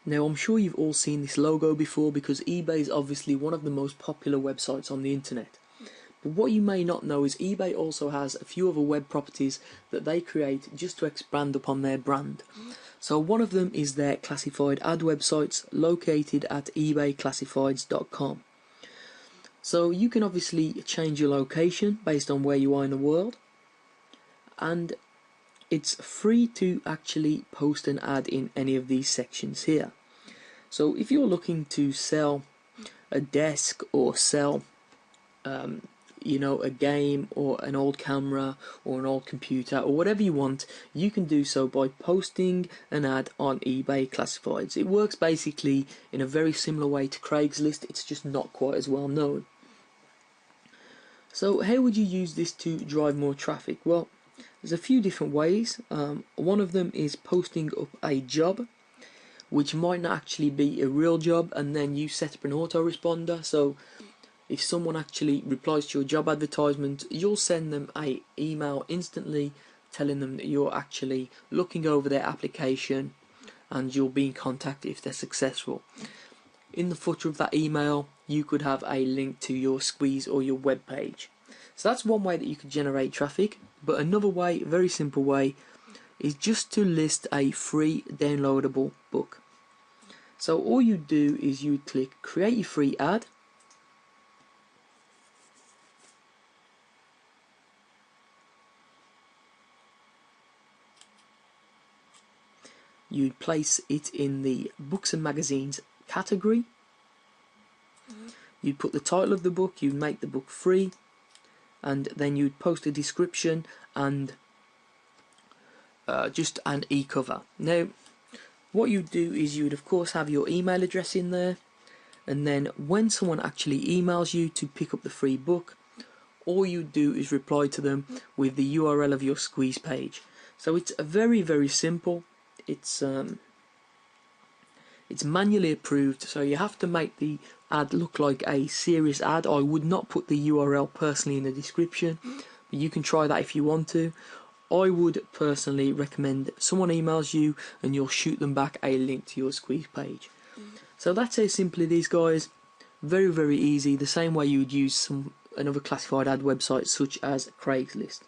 Now I'm sure you've all seen this logo before because eBay is obviously one of the most popular websites on the internet. But what you may not know is eBay also has a few other web properties that they create just to expand upon their brand. So one of them is their classified ad websites located at ebayclassifieds.com. So you can obviously change your location based on where you are in the world, and it's free to actually post an ad in any of these sections here. So if you're looking to sell a desk or sell a game or an old camera or an old computer or whatever you want, you can do so by posting an ad on eBay Classifieds. It works basically in a very similar way to Craigslist, it's just not quite as well known. So how would you use this to drive more traffic? Well, there's a few different ways. One of them is posting up a job, which might not actually be a real job, and then you set up an autoresponder. So if someone actually replies to your job advertisement, you'll send them an email instantly telling them that you're actually looking over their application and you'll be in contact if they're successful. In the footer of that email, you could have a link to your squeeze or your web page. So that's one way that you could generate traffic. But another way, very simple way, is just to list a free downloadable book. So all you do is you click create a free ad. You'd place it in the books and magazines category. You'd put the title of the book, you'd make the book free, and then you'd post a description and just an e-cover. Now, what you'd do is you would of course have your email address in there, and then when someone actually emails you to pick up the free book, all you do is reply to them with the URL of your squeeze page. So it's very, very simple. It's manually approved, so you have to make the ad look like a serious ad. I would not put the URL personally in the description, but you can try that if you want to. I would personally recommend someone emails you and you'll shoot them back a link to your squeeze page. So that's how simple it is, guys. Very, very easy, the same way you would use another classified ad website such as Craigslist.